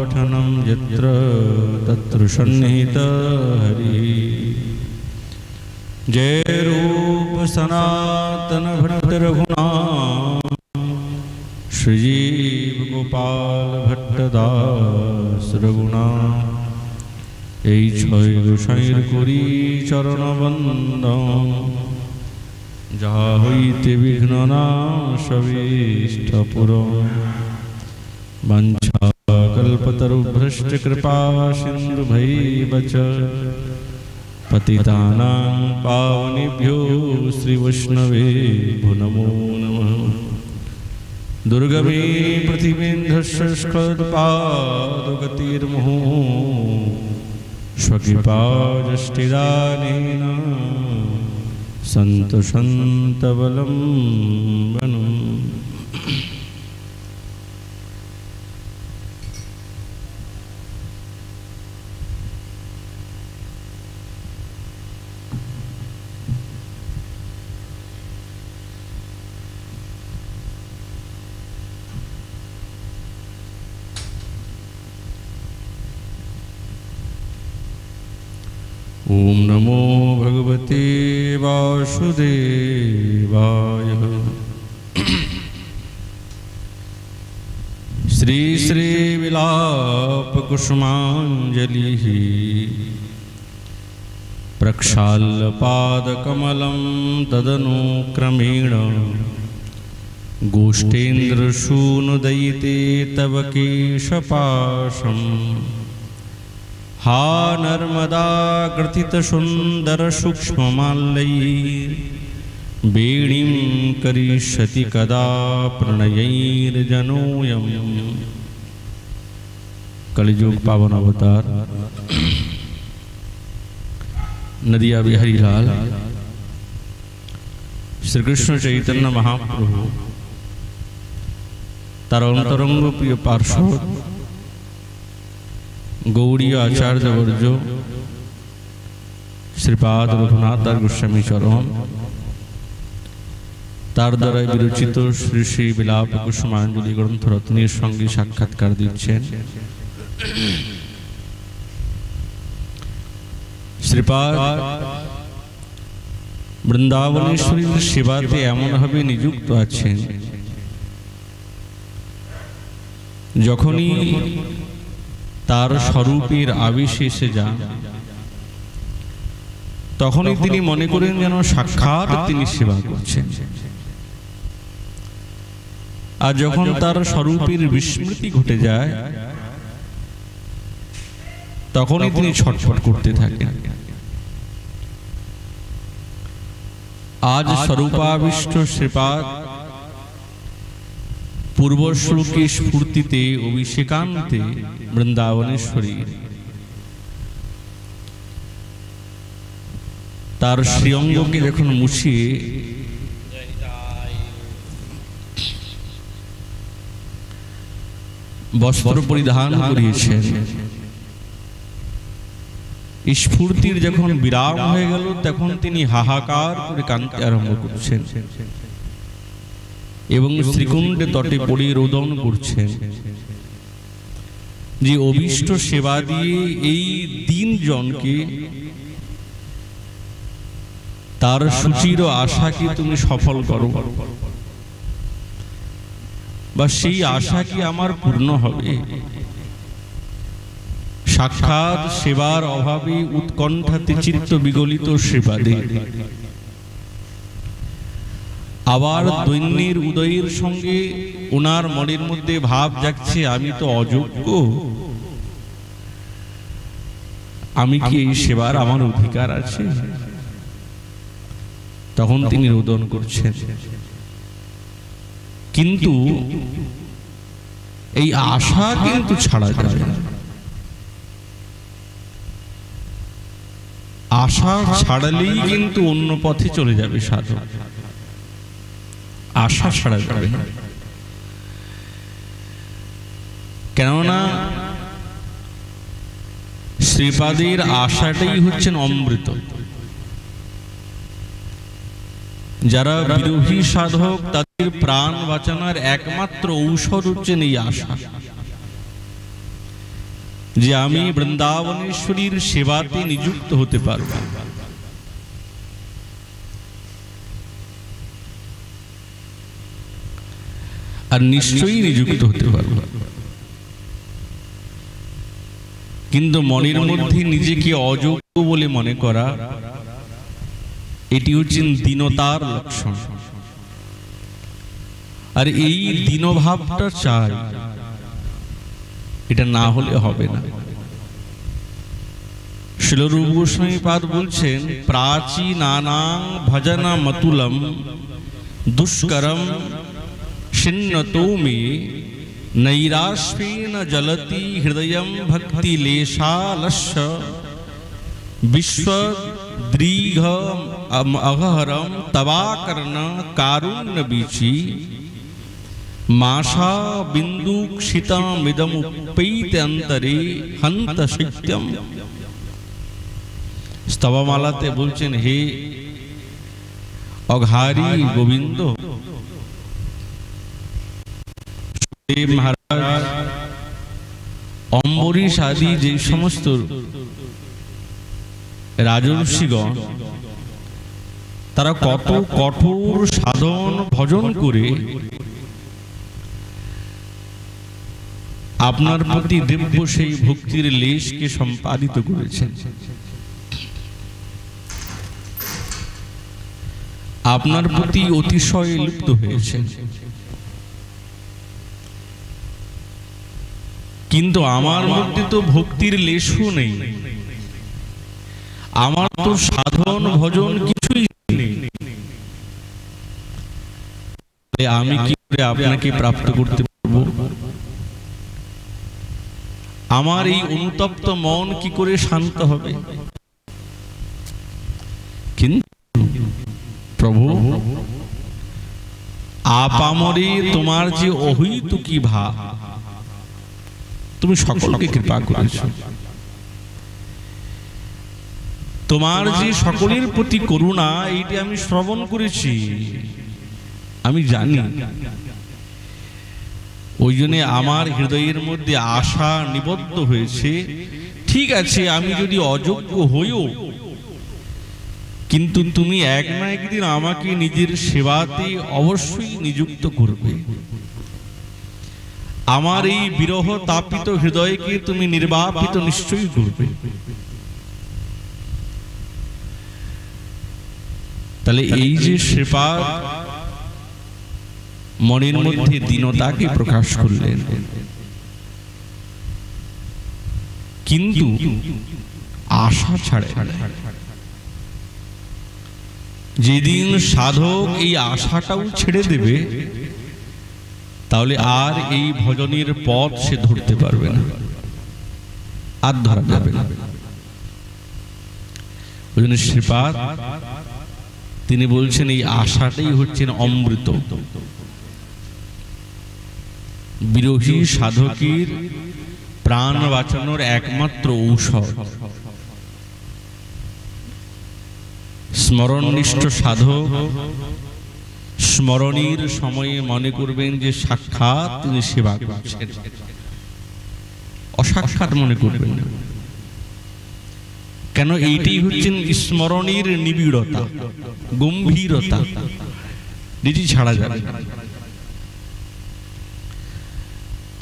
पठनं यत्र तत्र सन्निहितः हरिः। जय रूप सनातन भट्ट रघुनाथ श्रीजीव गोपाल भट्टदास रघुनाथ। এই ছয় গোসাইর করি চরণ বন্দন, যাহা হইতে বিঘ্ন নাশবিষ্ট পুরন। বাঞ্ছা কল্পতরুভ্রষ্ট কৃপা সিন্ধুভৈব চ পতিতানাং পাবনেভ্यो শ্রী বৈষ্ণবেভ্यो নমো নমঃ। দুর্গমে পৃথিবীন্ধস্য স্খলৎপাদগতির্মুহুঃ स्वकृपाजष्टिदानेन सन्तोषन्तवलम्बनम्। ओम नमो भगवते वासुदेवाय। श्री श्री विलाप कुसुमांजलिः प्रक्षाल्य पादकमलं तदनुक्रमेण गोष्ठेन्द्रसूनुदयिते तव केशपाशम्। हा नर्मदा ग्रथित सुंदर सूक्ष्ममाल्यैर्वेणीं करिष्यति कदा प्रणयैर्जनोऽयम्। कलियुग पावन अवतार नदिया बिहारी लाल श्री कृष्ण चैतन्य महाप्रभु तार अंतरंग प्रिय पार्षद गौड़ीय आचार्य वर्ज श्रीपाद रघुनाथ दास गोस्वामी चरण तार द्वारा विरचित श्री श्री विलाप कुसुमांजलि ग्रंथ रत्नेर संगे साक्षात्कार दिच्छेन। श्रीपाद बृंदावनेश्वरीर सेवाते एमन भावे नियुक्त आछेन जखनी तार स्वरूपेर आवेशे एसे जान तखनई तिनि मने करेन जेन साक्षात् तिनि सेवा करछेन। आर जखन तार स्वरूपेर विस्मृति घटे जाय तखनई तिनि छटफट करते थाकेन। आज स्वरूपाविष्ट श्रीपाद पूर्वश्लोके स्फूर्तिते अभिषेकान्ते वृंदावनेश्वरी तार श्रीअंगके देखुन मुछिए वस्त्र परिधान करिয়েছেন। स्फूर्तिर যখন বিরাম হয়ে গেল তখন তিনি হাহাকার করে কাঁদতে আরম্ভ করছেন এবং শ্রীকুণ্ডে তটে পড়ে রোদন করছেন যে অভিষ্ট সেবা দিয়ে এই দিন জনকে তার সুচির আশাকে তুমি সফল করো বা সেই আশা কি আমার পূর্ণ হবে। সাক্ষাৎ সেবার অভাবে উৎকণ্ঠাতে চিত্ত বিগলিত সেবাদে আবার দৈন্যের উদয়ের সঙ্গে ওনার মনের মধ্যে ভাব জাগছে আমি তো অযোগ্য, আমি কি এই সেবার আমার অধিকার আছে। তখন তিনি রোদন করছেন, কিন্তু এই আশা কিন্তু ছাড়া যায় না। আশা ছাড়লেই কিন্তু অন্য পথে চলে যাবে সাধক, আশা ছাড়া যাবে না। কেননা শ্রীপাদের আশাটাই হচ্ছেন অমৃত। যারা বিরোহী সাধক তাদের প্রাণ বাঁচানোর একমাত্র ঔষধ হচ্ছেন এই আশা। যে আমি বৃন্দাবনেশ্বরীর সেবাতে নিযুক্ত হতে পারব। আর নিশ্চয়ই নিযুক্ত হতে পারব, কিন্তু মনের মধ্যে নিজেকে অযোগ্য বলে মনে করা, এটি হচ্ছে দীনতার লক্ষণ। আর এই দীনভাবটা চাই, এটা না হলে হবে না। শিলরূপ গোস্বামী পাদ বলছেন, প্রাচীনানাং ভজনা মতুলম দুষ্করম ছিন্নতো মে নৈরাশ্বেন জলতি হৃদয়ম ভক্তি লেশালস্য বিশ্বদৃঘ অঘহরম তবাকর্ণ কারুণ্য বীচি মাশা বিন্দু ক্ষিতমিদমুপৈতে অন্তরে হন্ত শৈত্যম। স্তবমালাতে বলছেন, হে অঘারি গোবিন্দ, মহারাজ অম্বরীশ আদি যে সমস্ত রাজর্ষিগণ তারা কত কঠোর সাধন ভজন করে আপনার প্রতি দিব্য সেই ভক্তির লেশকে সম্পাদিত করেছেন, আপনার প্রতি অতিশয় লিপ্ত হয়েছেন। কিন্তু আমার মধ্যে তো ভক্তির লেশও নেই, আমার তো সাধন ভজন কিছুই নেই, আমি কি করে আপনাকে প্রাপ্ত করতে পারবো? আমার এই অনুতপ্ত মন কি করে শান্ত হবে? কিন্তু প্রভু, আপামরে তোমার যে অহৈতুকী ভাব, তুমি সকলকে কৃপা করেছো, তোমার যে সকলের প্রতি করুণা, এইটি আমি শ্রবণ করেছি, আমি জানি। ওই জন্য আমার হৃদয়ের মধ্যে আশা নিবদ্ধ হয়েছে, ঠিক আছে আমি যদি অযোগ্য হইও, কিন্তু তুমি এক না একদিন আমাকে নিজের সেবাতে অবশ্যই নিযুক্ত করবে। আমার এই বিরহ তাপিত হৃদয়কে তুমি নির্বাপিত নিশ্চয়ই করবে। তাহলে এই যে শ্রীপাদ মনের মধ্যে দীনতাকে প্রকাশ করলেন, কিন্তু আশা ছাড়ে। যেদিন সাধক এই আশাটাও ছেড়ে দেবে, তাহলে আর এই ভজনের পথ সে ধরতে পারবে না, আর ধরা যাবে না। ওই জন্য শ্রীপাদ তিনি বলছেন, এই আশাটাই হচ্ছেন অমৃত। বিরোহী সাধকের প্রাণ বাঁচানোর একমাত্র ঔষধ। স্মরণনিষ্ঠ সাধক স্মরণের সময়ে মনে করবেন যে সাক্ষাৎ তিনি সেবা করছেন, অসাক্ষাৎ মনে করবেন না। কেন? এইটাই হচ্ছেন স্মরণের নিবিড়তা, গম্ভীরতা, যেটি ছাড়া যাবে না।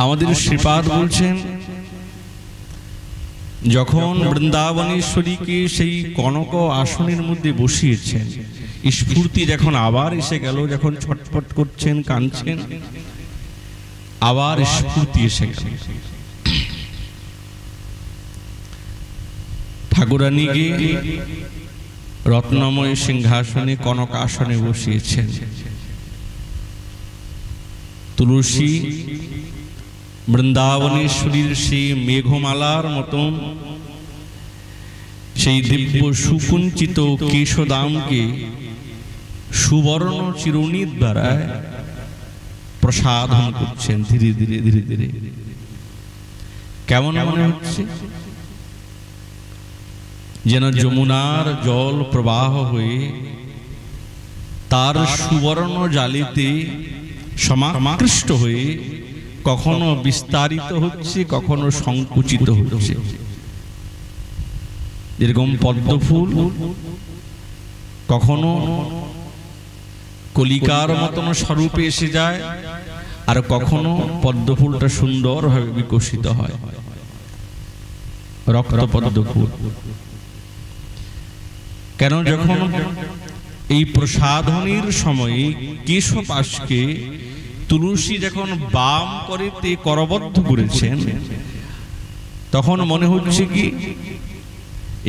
আমাদের শ্রীপাদ বলছেন, যখন বৃন্দাবনেশ্বরীকে সেই কনক আসনের মধ্যে বসিয়েছেন, স্ফূর্তি যখন আবার এসে গেল, যখন ছটফট করছেন, কাঁদছেন, আবার স্ফূর্তি এসে গেল। ঠাকুরানীকে রত্নময় সিংহাসনে কনক আসনে বসিয়েছেন। তুলসী বৃন্দাবনেশ্বরীর সেই মেঘমালার মতন সেই দিব্য সুকুঞ্চিত কেশদামকে সুবর্ণ চিরুনি দ্বারা প্রসাধন করছেন ধীরে ধীরে ধীরে ধীরে। কেমন মনে হচ্ছে? যেন যমুনার জল প্রবাহ হয়ে তার সুবর্ণ জালিতে সমাকৃষ্ট হয়ে কখনো বিস্তারিত হচ্ছে, কখনো সংকুচিত হচ্ছে। যেরকম পদ্ম ফুল কখনো কলিকার মতন স্বরূপে এসে যায়, আর কখনো পদ্ম ফুলটা সুন্দরভাবে বিকশিত হয়, রক্ত পদ্ম ফুল। কেন? যখন এই প্রসাধনীর সময়ে কেশপাশকে তুলসী যখন বাম করে করবদ্ধ করেছেন, তখন মনে হচ্ছে কি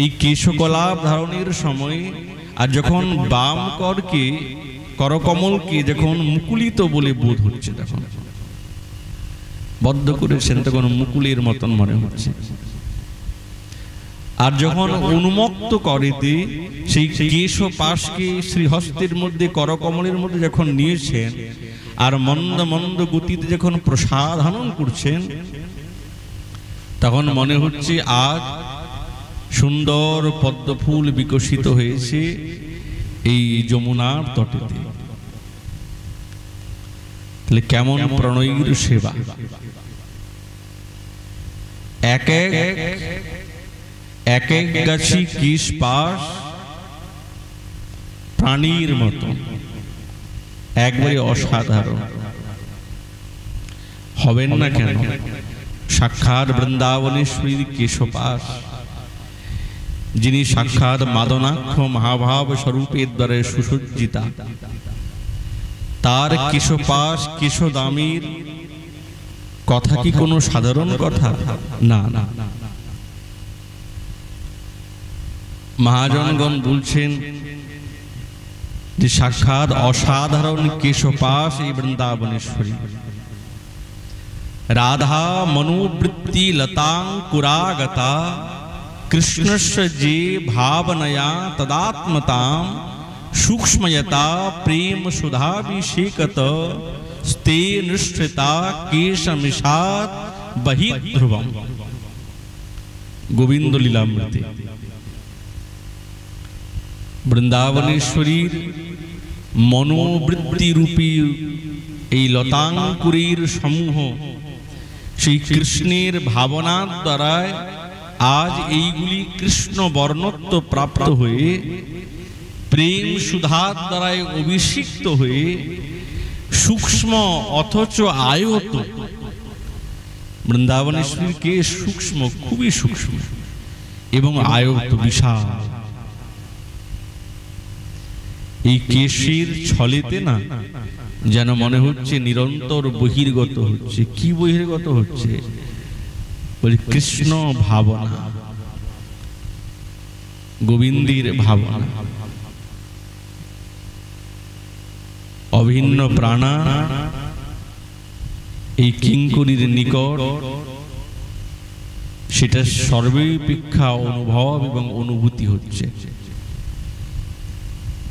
এই কেশকলাপ ধারণের সময়, আর যখন বাম করকে করকমলকে যখন মুকুলিত বলে বোধ হচ্ছে, তখন বদ্ধ করেছেন, তখন মুকুলের মতন মনে হচ্ছে। আর যখন উন্মুক্ত করেতে সেই কেশপাশকে শ্রীহস্তের মধ্যে করকমলের মধ্যে যখন নিয়েছেন, আর মন্দ মন্দ গতিতে যখন প্রসাধন করছেন, তখন মনে হচ্ছে আজ সুন্দর পদ্মফুল বিকশিত হয়েছে এই যমুনার তটেতে। তাহলে কেমন প্রণয়ীর সেবা! এক এক গাছি কেশপাশ প্রাণীর মতো, একবারে অসাধারণ। হবেন না কেন? সাক্ষাৎ বৃন্দাবনেশ্বরীর কেশপাশ, যিনি সাক্ষাৎ মাদনাক্ষ মহাভাব স্বরূপের দ্বারা সুসজ্জিতা, তার কেশপাশ কেশদামের কথা কি কোনো সাধারণ কথা? না না। মহাজনগণ বলছেন যে সাক্ষাৎ অসাধারণ কেশপাশ এই বৃন্দাবনেশ্বরী। রাধা মনোবৃত্তি লতাঙ্কুরাগতা কৃষ্ণস্য যে ভাবনয়া তদাত্মতাম सूक्ष्मयता प्रेम सुधाभिषेकत स्ते निष्ठिता केशमिषात् बहिध्रुवम्। गोविंद लीलामृते বৃন্দাবনেশ্বরীর মনোবৃত্তি রূপী এই লতাঙ্কুরের সমূহ সেই কৃষ্ণের ভাবনার দ্বারা আজ এইগুলি কৃষ্ণ বর্ণত্ব প্রাপ্ত হয়ে প্রেম সুধার দ্বারায় অভিষিক্ত হয়ে সূক্ষ্ম অথচ আয়ত। বৃন্দাবনেশ্বরীর কে সূক্ষ্ম, খুবই সূক্ষ্ম এবং আয়ত বিশাল। এই কেশের ছলেতে না যেন মনে হচ্ছে নিরন্তর বহির্গত হচ্ছে। কি বহির্গত হচ্ছে? বলি কৃষ্ণ ভাবনা, গোবিন্দের ভাবনা, অভিন্ন প্রাণা এই কিঙ্করীর নিকট সেটা সর্বাপেক্ষা অনুভব এবং অনুভূতি হচ্ছে।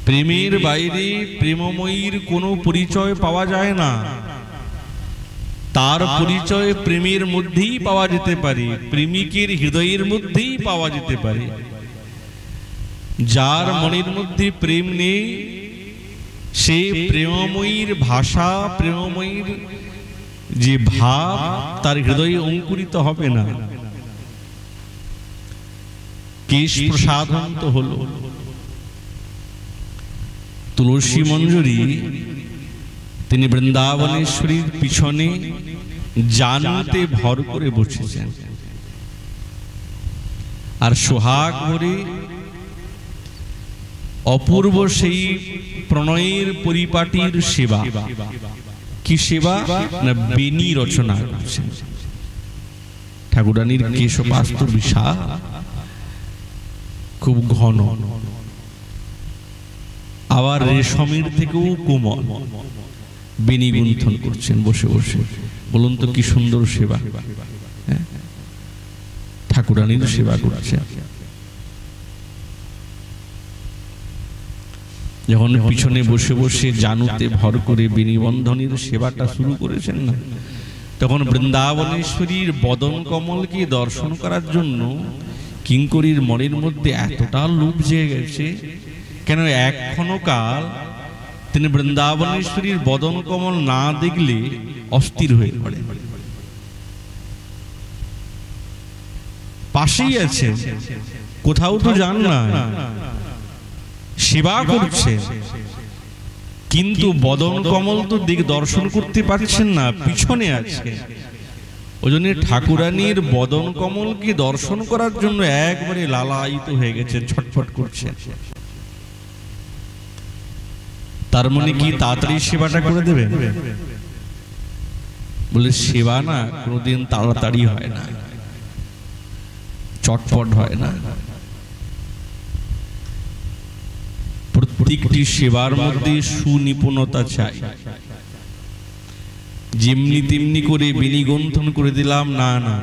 প্রেমের বাইরে প্রেমময়ীর কোনো পরিচয় পাওয়া যায় না। তার পরিচয় প্রেমের মধ্যেই পাওয়া যেতে পারে, প্রেমিকের হৃদয়ের মধ্যেই পাওয়া যেতে পারে। যার মনের মধ্যে প্রেম নেই সে প্রেমময়ীর ভাষা, প্রেমময়ীর যে ভাব তার হৃদয়ে অঙ্কুরিত হবে না। কেশ প্রসাধন তো হলো। তুলসী মঞ্জুরি তিনি বৃন্দাবনেশ্বরীর পিছনে জানুতে ভর করে বসেছেন, আর সোহাগ ভরে অপূর্ব সেই প্রণয়ের পরিপাটির সেবা। কি সেবা? না বেনি রচনা করছেন। ঠাকুরানীর কেশপাশ তো বিশাল, খুব ঘন, আবার রেশমের থেকেও কোমল। বেনি গুন্থন করছেন বসে বসে। বলুন তো কি সুন্দর সেবা! ঠাকুরানীর সেবা করছেন। যখন পিছনে বসে বসে জানুতে ভর করে বেনিবন্ধনের সেবাটা শুরু করেছেন না, তখন বৃন্দাবনেশ্বরীর বদন কমলকে দর্শন করার জন্য কিঙ্করীর মনের মধ্যে এতটা লোভ জেগে গেছে। কেন? এখনো কাল তিনি বৃন্দাবনেশ্বরীর বদন কমল না দেখলে অস্থির হয়ে পড়ে। পাশেই আছে, কোথাও তো যান না, সেবা করছে, কিন্তু বদন কমল তো দর্শন করতে পারছেন না, পিছনে আছে। ওই জন্য ঠাকুরানীর বদন কমলকে দর্শন করার জন্য একবারে লালায়িত হয়ে গেছে, ছটফট করছে। তার মানে কি তাড়াতাড়ি সেবাটা করে দেবে? বলে সেবা না কোনোদিন তাড়াতাড়ি হয় না, চটপট হয় না। প্রত্যেকটি সেবার মধ্যে সুনিপুণতা চাই। যেমনি তেমনি করে বিনিগন্থন করে দিলাম না, না।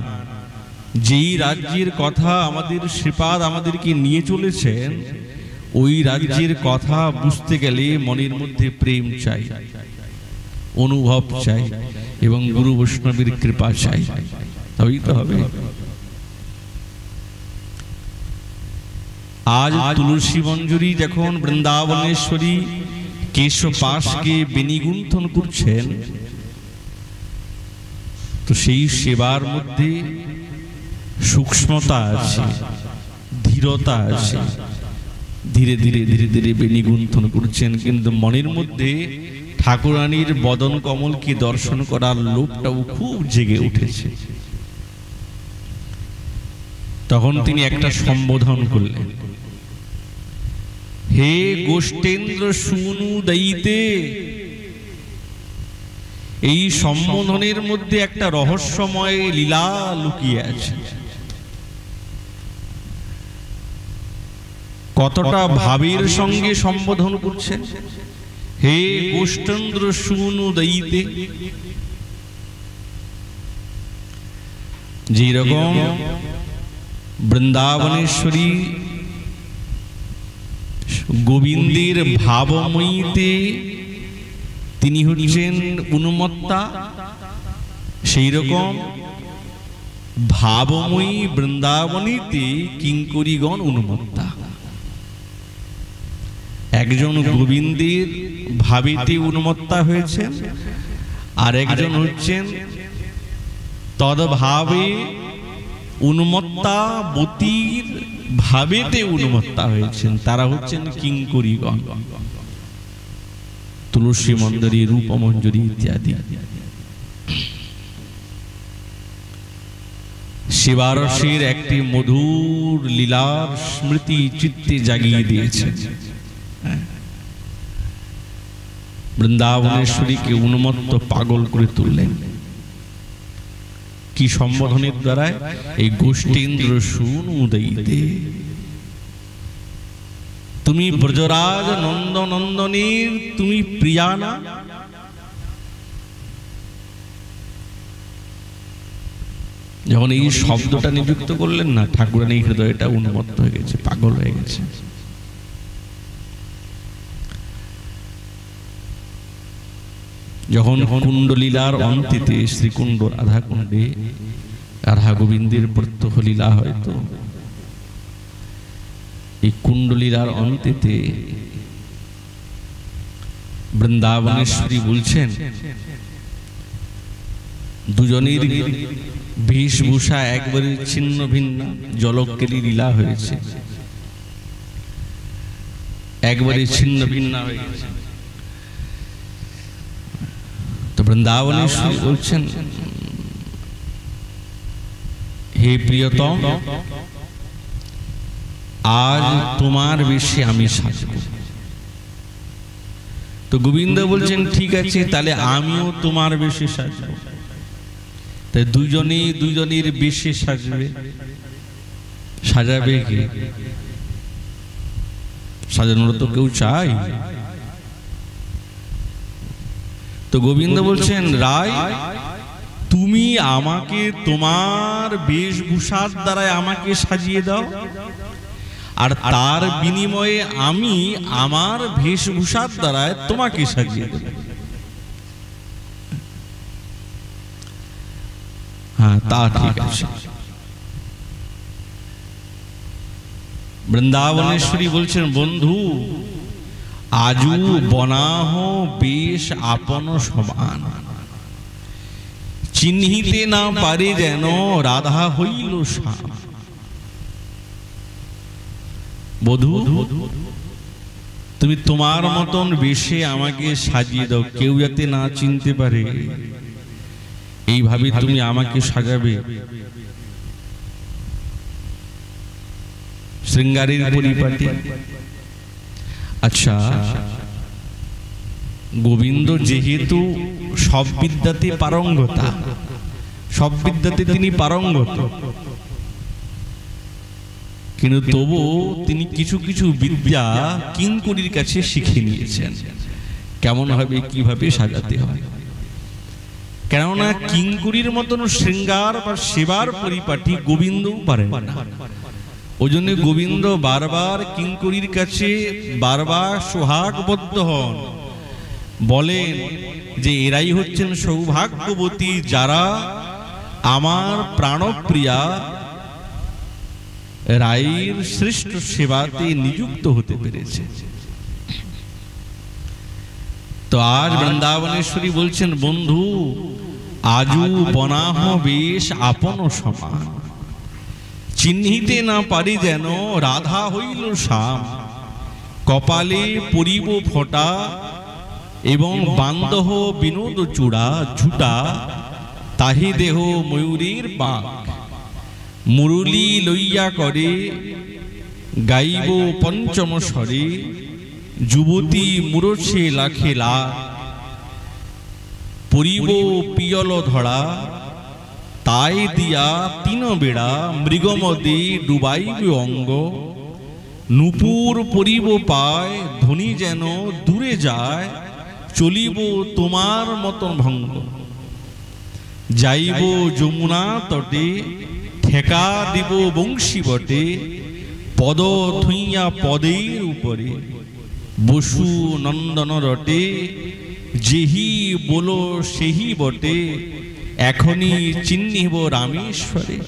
যেই রাজ্যের কথা আমাদের শ্রীপাদ আমাদেরকে নিয়ে চলেছেন, ওই রাজ্যের কথা বুঝতে গেলে মনের মধ্যে প্রেম চাই, অনুভব চাই, এবং গুরু বৈষ্ণবের কৃপা চাই, তবেই তো হবে। আজ তুলসী মঞ্জুরি যখন বৃন্দাবনেশ্বরী কেশপাশকে বেনিগুণ্ঠন করছেন, তো সেই সেবার মধ্যে সূক্ষ্মতা আছে, ধীরতা আছে। ধীরে ধীরে ধীরে ধীরে বেনিগুণ্ঠন করছেন, কিন্তু মনের মধ্যে ঠাকুরানীর বদন কমলকে দর্শন করার লোভটাও খুব জেগে উঠেছে। তখন তিনি একটা সম্বোধন করলেন, হে গোষ্ঠেন্দ্র শুনু দইতে। এই সম্বোধনের মধ্যে একটা রহস্যময় লীলা লুকিয়ে আছে। কতটা ভাবের সঙ্গে সম্বোধন করছেন, হে গোষ্ঠেন্দ্র শুনু দইতে। যেরকম বৃন্দাবনেশ্বরী গোবিন্দের ভাবময়ীতে তিনি হচ্ছেন উন্মত্তা, সেই রকম ভাবময়ী বৃন্দাবনীতে কিঙ্করীগণ উন্মত্তা। একজন গোবিন্দের ভাবেতে উন্মত্তা হয়েছেন, আর একজন হচ্ছেন তদ্ভাবে উন্মত্তা বতীর ভাবেতে উন্মত্তা হয়েছেন, তারা হচ্ছেন কিঙ্করীগণ, তুলসী মঞ্জরি, রূপমঞ্জরি ইত্যাদি। শিবারসের একটি মধুর লীলার স্মৃতি চিত্তে জাগিয়ে দিয়েছেন। বৃন্দাবনেশ্বরীকে উন্মত্ত পাগল করে তুললেন। কি সম্বোধনের দ্বারা? এই গোষ্ঠীন্দ্র শুনু দইতে। তুমি ব্রজরাজ নন্দনন্দনীর তুমি প্রিয়া না? যখন এই শব্দটা নিযুক্ত করলেন না, ঠাকুরানীর হৃদয়টা উন্মত্ত হয়ে গেছে, পাগল হয়ে গেছে। যখন কুণ্ডলীলার অন্তিতে শ্রীকুণ্ড রাধা কুণ্ডে রাধা গোবিন্দের প্রত্যহ লীলা হয়তো, এই কুণ্ডলীলার অন্তিতে বৃন্দাবনেশ্বরী বলছেন, দুজনের বেশভূষা একবারে ছিন্ন ভিন্ন, জলকেলি লীলা হয়েছে, একবারে ছিন্ন ভিন্ন হয়ে গেছে। তো বৃন্দাবনেশ্বরী বলছেন, হে প্রিয়তম, আজ তোমার বেশে আমি সাজব। তো গোবিন্দ বলছেন, ঠিক আছে, তাহলে আমিও তোমার বেশে সাজব। তাই দুজনেই দুজনের বেশে সাজবে। সাজাবে কে? সাজানোর তো কেউ চাই। তো গোবিন্দ বলছেন, রায়, তুমি আমাকে তোমার বেশভূষার দ্বারা আমাকে সাজিয়ে দাও, আর তার বিনিময়ে আমি আমার বেশভূষার দ্বারা তোমাকে সাজিয়ে দেব। হ্যাঁ, তা ঠিক আছে। বৃন্দাবনেশ্বরী বলছেন, বন্ধু, আজু বনাহ বেশ আপন সমান, চিহ্নিতে না পারে যেন রাধা হইল শ্যাম। বধূ তুমি তোমার মতন বেশে আমাকে সাজিয়ে দাও, কেউ যাতে না চিনতে পারে, এইভাবে তুমি আমাকে সাজাবে। শৃঙ্গারের পরিপাটি। আচ্ছা, গোবিন্দ যেহেতু সব বিদ্যাতে পারঙ্গতা, সব বিদ্যাতে তিনি পারঙ্গত, কিন্তু তবু তিনি কিছু কিছু বিদ্যা কিঙ্করীর কাছে শিখে নিয়েছেন, কেমন ভাবে কিভাবে সাজাতে হয়। কেননা কিঙ্করীর মতন শৃঙ্গার বা সেবার পরিপাটি গোবিন্দও পারেন না। ওই জন্য গোবিন্দ বারবার কিঙ্করীর কাছে বারবার সোহাগবদ্ধ হন, বলেন যে এরাই হচ্ছেন সৌভাগ্যবতী, যারা আমার প্রাণপ্রিয়া রায়ের শ্রেষ্ঠ সেবাতে নিযুক্ত হতে পেরেছে। তো আজ বৃন্দাবনেশ্বরী বলছেন, বন্ধু আজু বনাহ বেশ আপন সমান, চিহ্নিতে না পারি যেন রাধা হইল শ্যাম, কপালে পরিব ফোঁটা এবং বান্দহ বিনোদ চূড়া ঝুটা, তাহি দেহ ময়ূরীর পাক, মুরলী লইয়া করে গাইব পঞ্চম স্বরে, যুবতী মুরছে লাখে লাখ, পরিব পিয়ল ধরা, তাই দিয়া তিন বেড়া মৃগমদে ডুবাইবে অঙ্গ, নূপুর পরিব পায় ধ্বনি যেন দূরে যায়, চলিব তোমার মতন ভঙ্গ, যাইব যমুনা তটে ঠেকা দিব বংশী বটে, পদ থুইয়া পদের উপরে বসু নন্দন রটে, যেহি বলো সেহি বটে, এখনই চিহ্নিব রামেশ্বরে।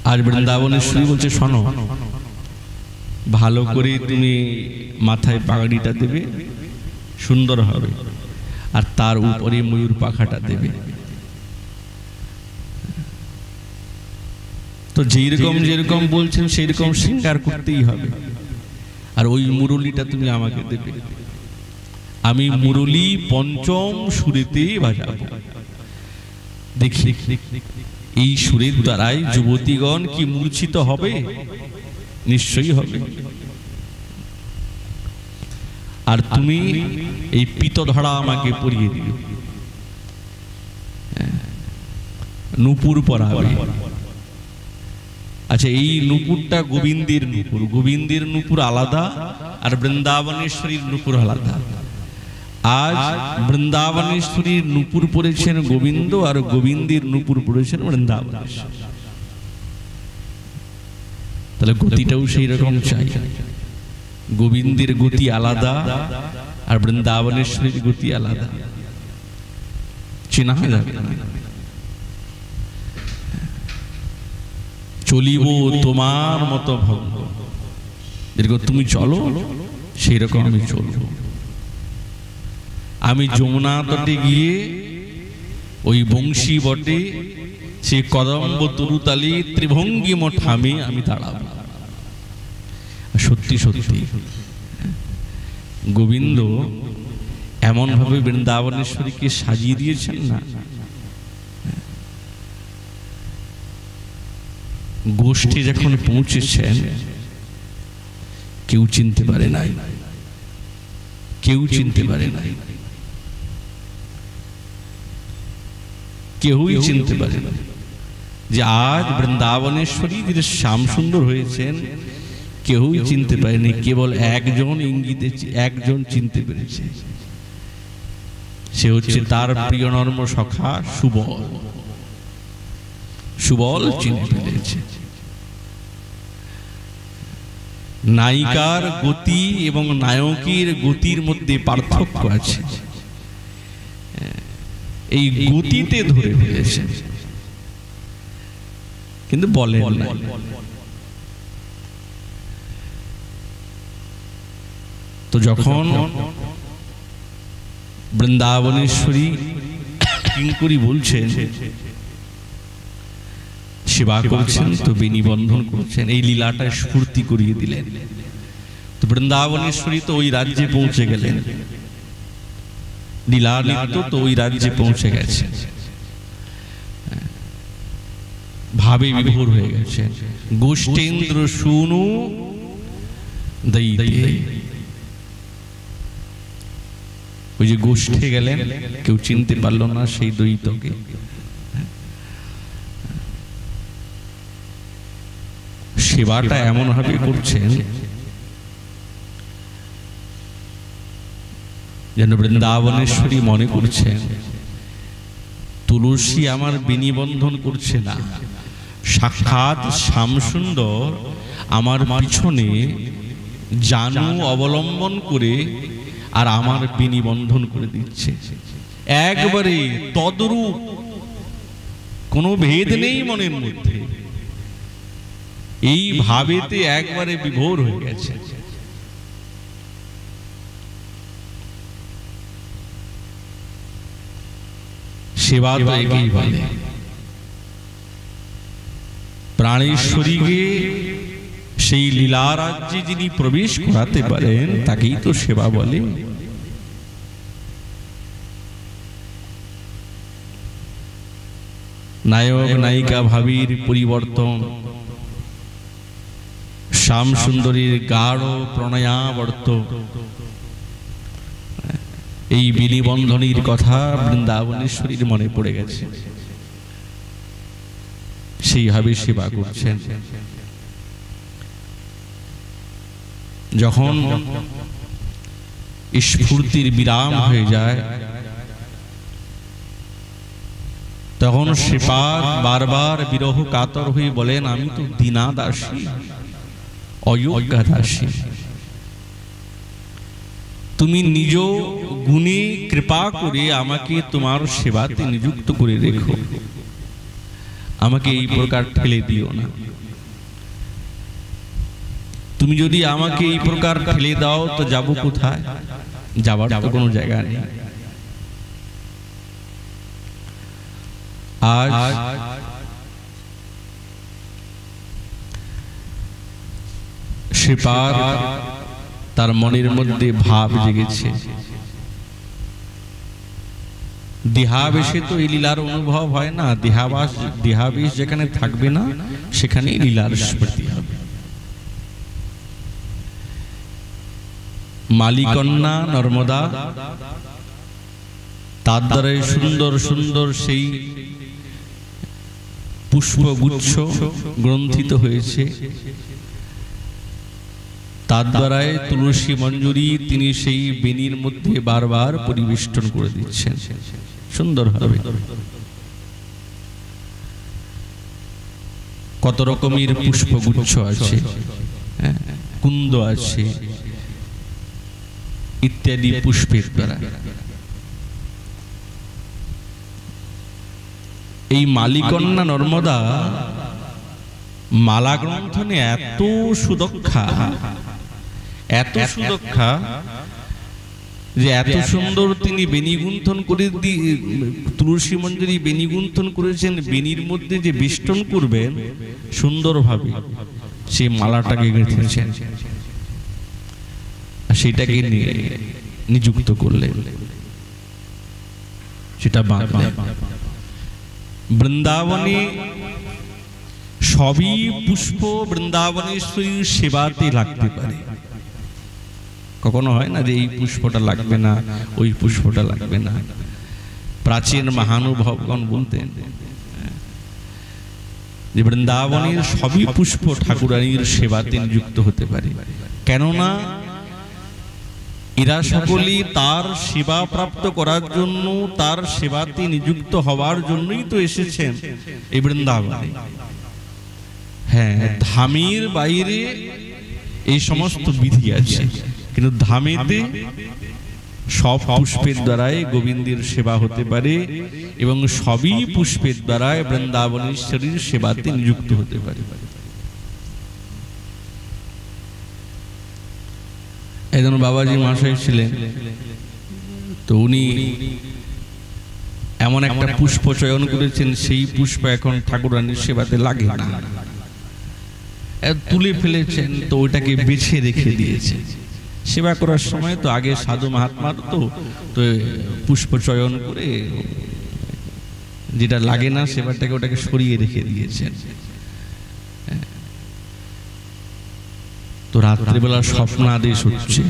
আর বৃন্দাবনেশ্বরী বলছে, শোনো, ভালো করে তুমি মাথায় পাগড়িটা দেবে, সুন্দর হবে, আর তার উপরে ময়ূর পাখাটা দেবে। তো যেরকম যেরকম বলছেন সেই রকম শৃঙ্গার করতেই হবে। আর ওই মুরলীটা তুমি আমাকে দেবে, আমি মুরলী পঞ্চম সুরেতে বাজাবো। দেখি এই সুরের দ্বারাই যুবতীগণ কি মূর্ছিত হবে? নিশ্চয়ই হবে। আর তুমি এই পিতধরা আমাকে পরিয়ে দিবে, নূপুর পরাবে। আচ্ছা, এই নূপুরটা গোবিন্দের নূপুর, গোবিন্দের নূপুর আলাদা আর বৃন্দাবনেশ্বরীর নূপুর আলাদা। আজ বৃন্দাবনেশ্বরীর নূপুর পড়েছেন গোবিন্দ, আর গোবিন্দের নূপুর পড়েছেন বৃন্দাবনেশ্বর। তাহলে গতিটাও সেই রকম চাই। গোবিন্দের গতি আলাদা আর বৃন্দাবনেশ্বরীর গতি আলাদা, চেনা যাবে না। চলিব তোমার মতো ভঙ্গ, যেরকম তুমি চলো সেই রকম আমি চলব। আমি যমুনা তটে গিয়ে ওই বংশী বটে সে কদম্ব তরুতালি ত্রিভঙ্গিম ঠামে আমি দাঁড়াবো। সত্যি সত্যি গোবিন্দ এমন ভাবে বৃন্দাবনেশ্বরীকে সাজিয়ে দিয়েছেন না, গোষ্ঠী যখন পৌঁছেছেন কেউ চিনতে পারে নাই, কেউ চিনতে পারে নাই, কেউই চিনতে পারে না যে আজ বৃন্দাবনেশ্বরী যে শ্যাম সুন্দর হয়েছেন, কেউই চিনতে পারেনি। কেবল একজন ইঙ্গিতে একজন চিনতে পেরেছে, সে হচ্ছে তার প্রিয় নর্ম সখা সুবল। সুবল চিনতে পেরেছে। নায়িকার গতি এবং নায়কের গতির মধ্যে পার্থক্য আছে, এই গতিতে ধরে ফেলেছে, কিন্তু বলেন না। তো যখন বৃন্দাবনেশ্বরী কিঙ্করী বলছেন সেবা করছেন, তো বেনি বন্ধন করছেন, এই লীলাটা স্ফূর্তি করিয়ে দিলেন। তো বৃন্দাবনেশ্বরী তো ওই রাজ্যে পৌঁছে গেলেন, লীলা নৃত্য তো ওই রাজ্যে পৌঁছে গেছে, ভাবে বিভোর হয়ে গেছে। গোষ্ঠেন্দ্র শুনু দৈতে, ওই যে গোষ্ঠে গেলেন, কেউ চিনতে পারলো না সেই দ্বৈতকে। সেবাটা এমন ভাবে করছেন যেন বৃন্দাবনেশ্বরী মনে করছেন তুলসী আমার বেনিবন্ধন করছে না, সাক্ষাৎ শ্যামসুন্দর আমার পিছনে জানু অবলম্বন করে আর আমার বেনিবন্ধন করে দিচ্ছে। একবারে তদ্রূপ, কোনো ভেদ নেই মনের মধ্যে, এই ভাবেতে একবারে বিভোর হয়ে গেছে। সেবা তো একেই বলে, প্রাণেশ্বরীকে সেই লীলা রাজ্যে যিনি প্রবেশ করাতে পারেন তাকেই তো সেবা বলে। নায়ক নায়িকা ভাবীর পরিবর্তন, শ্যাম সুন্দরীর গাঢ় প্রণয়াবর্ত, এই বেনিবন্ধনীর কথা বৃন্দাবনেশ্বরীর মনে পড়ে গেছে, সেইভাবে সেবা করছেন। যখন স্ফূর্তির বিরাম হয়ে যায় তখন শ্রীপাদ বারবার বিরহ কাতর হয়ে বলেন, আমি তো দীনা দাসী, অযোগ্যা দাসী, তুমি নিজ গুণে কৃপা করে আমাকে তোমার সেবাতে নিযুক্ত করে রেখো, আমাকে এই প্রকার ঠেলে দিও না। তুমি যদি আমাকে এই প্রকার ঠেলে দাও তো যাব কোথায়? যাবার তো কোনো জায়গা নেই। আজ শ্রীপাদ তার মনের মধ্যে ভাব জেগেছে, দেহাবেশে তো এই লীলার অনুভব হয় না, দেহাবেশ যেখানে থাকবে না সেখানেই লীলার স্মৃতি হবে। মালিকন্যা নর্মদা, তার দ্বারাই সুন্দর সুন্দর সেই পুষ্পগুচ্ছ গ্রন্থিত হয়েছে, তার দ্বারাই তুলসী মঞ্জুরি তিনি সেই বেনির মধ্যে বারবার পরিবেষ্টন করে দিচ্ছেন সুন্দরভাবে। কত রকমের পুষ্পগুচ্ছ আছে, কুন্দ আছে ইত্যাদি পুষ্পের দ্বারা। এই মালিকন্যা নর্মদা মালা গ্রন্থনে এত সুদক্ষা, এত সুদক্ষা যে এত সুন্দর তিনি বেনিগুন্থন করে তুলসী মঞ্জুরি বেনিগুন্থন করেছেন, বেনির মধ্যে যে বেষ্টন করবেন সুন্দরভাবে সেই মালাটাকে গেঁথেছেন, সেটাকে নিযুক্ত করলেন, সেটা বাঁধলেন। বৃন্দাবনে সবই পুষ্প বৃন্দাবনেশ্বরীর সেবাতে লাগতে পারে। কখনো হয় না যে এই পুষ্পটা লাগবে না, ওই পুষ্পটা লাগবে না। প্রাচীন মহানুভবগণ বলতেন যে বৃন্দাবনের সবই পুষ্প ঠাকুরানীর সেবাতে নিযুক্ত হতে পারে, কেননা এরা সকলেই তার সেবা প্রাপ্ত করার জন্য, তার সেবাতে নিযুক্ত হওয়ার জন্যই তো এসেছেন এই বৃন্দাবনে। হ্যাঁ, ধামের বাইরে এই সমস্ত বিধি আছে, কিন্তু ধামেতে সব পুষ্পের দ্বারাই গোবিন্দের সেবা হতে পারে এবং সবই পুষ্পের দ্বারাই বৃন্দাবনেশ্বরীর সেবাতে নিযুক্ত হতে পারে। একজন বাবাজি মহাশয় ছিলেন, তো উনি এমন একটা পুষ্প চয়ন করেছেন, সেই পুষ্প এখন ঠাকুরানীর সেবাতে লাগে না, তুলে ফেলেছেন, তো ওইটাকে বেছে রেখে দিয়েছে। সেবা করার সময় তো আগে সাধু মহাত্মার তো পুষ্প চয়ন করে যেটা লাগে না সেবাটাকে ওটাকে সরিয়ে রেখে দিয়েছেন। তো রাত্রিবেলা স্বপ্নাদেশ হচ্ছে,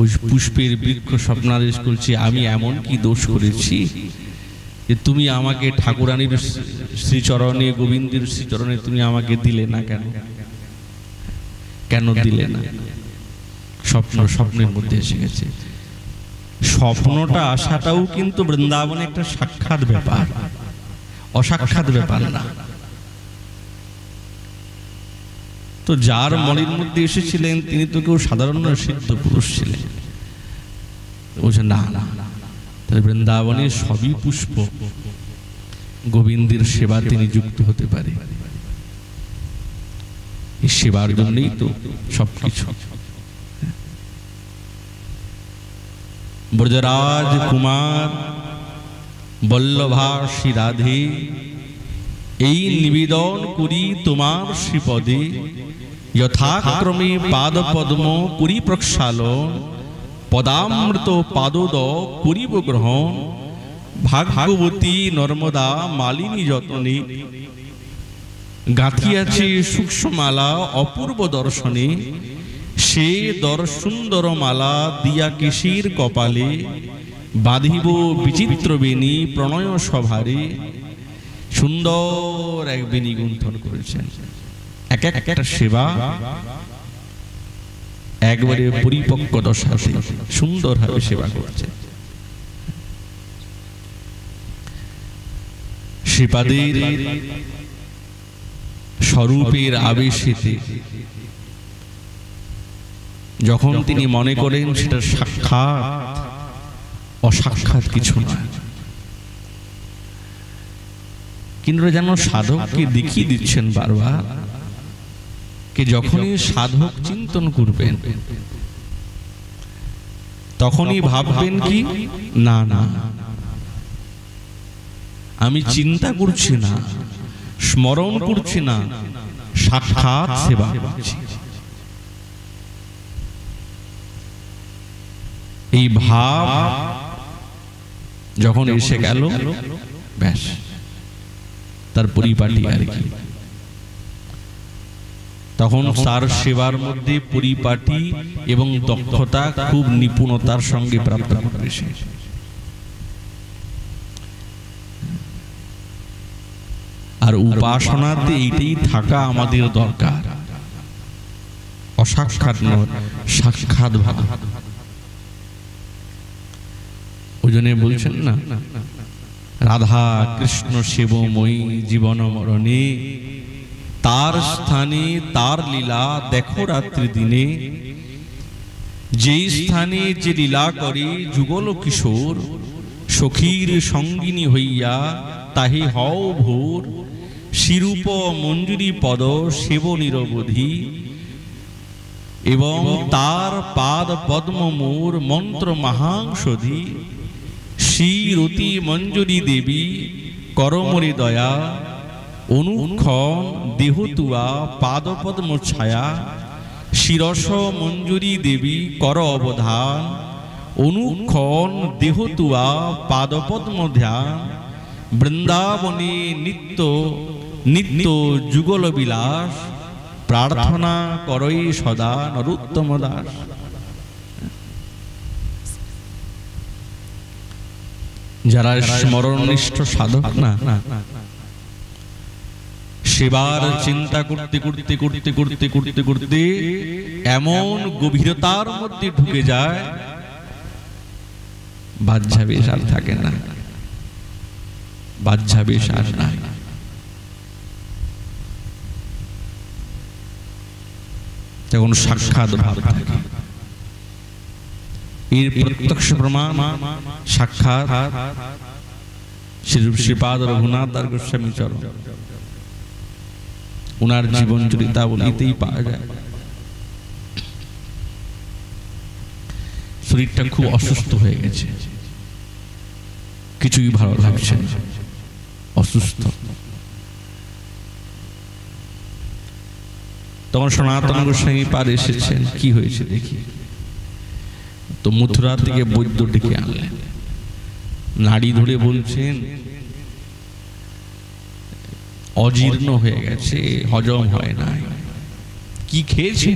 ওই পুষ্পের বৃক্ষ স্বপ্নাদেশ করছে, আমি এমন কি দোষ করেছি যে তুমি আমাকে ঠাকুরানীর শ্রীচরণে, গোবিন্দের শ্রীচরণে তুমি আমাকে দিলে না, কেন কেন দিলে না? স্বপ্নের মধ্যে এসে গেছে। স্বপ্নটা আসাটাও কিন্তু বৃন্দাবনে একটা সাক্ষাৎ ব্যাপার, অসাক্ষাৎ ব্যাপার না। তো যার মনের মধ্যে এসেছিলেন তিনি তো কেউ সাধারণ সিদ্ধ পুরুষ ছিলেন। বলছে না না, তাহলে বৃন্দাবনে সবই পুষ্প, গোবিন্দের সেবা তিনি যুক্ত হতে পারে, এই সেবার জন্যই তো সবকিছু। ব্রজরাজ কুমার বল্লভা শ্রী রাধে, এই নিবেদন করি তোমার শ্রীপদে, যথাক্রমে পাদ পদ্ম করি প্রক্ষালন, পদামৃত পাদোদ করিব গ্রহণ, ভাগ্যবতী নর্মদা মালিনী যতনে, গাঁথিয়াছে সূক্ষ্মমালা অপূর্ব দর্শনে, সে সুন্দর মালা দিয়া কেশীর কপালে, বাঁধিব বিচিত্র বেণী প্রণয় সভারে। সুন্দর এক বেণী গুন্থন করেছেন, এক একটা সেবা একবারে পরিপক্ক দশাতে সুন্দরভাবে সেবা করছে। শ্রীপাদের স্বরূপের আবেশেতে যখন তিনি মনে করেন সেটা সাক্ষাৎ, অসাক্ষাৎ কিছু নয়, কিন্তু যেন সাধককে দেখিয়ে দিচ্ছেন বারবার, কে যখনই সাধক চিন্তন করবেন তখনই ভাববেন কি, না না, আমি চিন্তা করছি না, স্মরণ করছি না, সাক্ষাৎ সেবা করছি। এই ভাব যখন এসে গেল, ব্যাস তার পরিপাটি আর কি। তখন তার সেবার মধ্যে পরিপাটি এবং দক্ষতা খুব নিপুণতার সঙ্গে প্রাপ্ত করবে সে। আর উপাসনাতে এইটাই থাকা আমাদের দরকার, অসাক্ষাৎ নয়, সাক্ষাৎ ভাব। ওই জন্য বলছেন না, রাধা কৃষ্ণ সেবময়ী জীবন মরণে, তার স্থানে তার লীলা দেখো রাত্রি দিনে, যেই স্থানে যে লীলা করে যুগল কিশোর, সখীর সঙ্গিনী হইয়া তাহে হও ভোর, শিরূপ মঞ্জুরি পদ সেব নিরবধি, এবং তার পাদ পদ্ম মোর মন্ত্র মহাংসধি, শ্রীরতি মঞ্জুরি দেবী করমরি দয়া, অনুক্ষণ দেহতুয়া পাদ পদ্ম ছায়া, শিরস মঞ্জুরি দেবী কর অবধান, অনুক্ষণ দেহতুয়া পাদ পদ্ম ধ্যান, বৃন্দাবনে নিত্য নিত্য যুগল বিলাস, প্রার্থনা করই সদা নরোত্তম দাস। যারা স্মরণনিষ্ঠ সাধক না, সেবার চিন্তা করতে করতে করতে করতে করতে করতে এমন গভীরতার মধ্যে ঢুকে যায়, বাহ্যাবেশ আর থাকে না, বাহ্যাবেশ আর নাই। তখন সাক্ষাৎ ভাব থাকে। এর প্রত্যক্ষ প্রমাণ সাক্ষাৎ শ্রীপাদ রঘুনাথ দাস গোস্বামী চরণ, উনার জীবন চরিতাবলীতেই পাওয়া যায়। শরীরটা খুব অসুস্থ হয়ে গেছে, কিছুই ভালো লাগছে না, অসুস্থ। তখন সনাতন গোস্বামী পার এসেছেন, কি হয়েছে দেখি। তো মথুরা থেকে বৈদ্য ডেকে আনলেন, নাড়ি ধরে বলছেন অজীর্ণ হয়ে গেছে, হজম হয় না। কি খেয়েছে?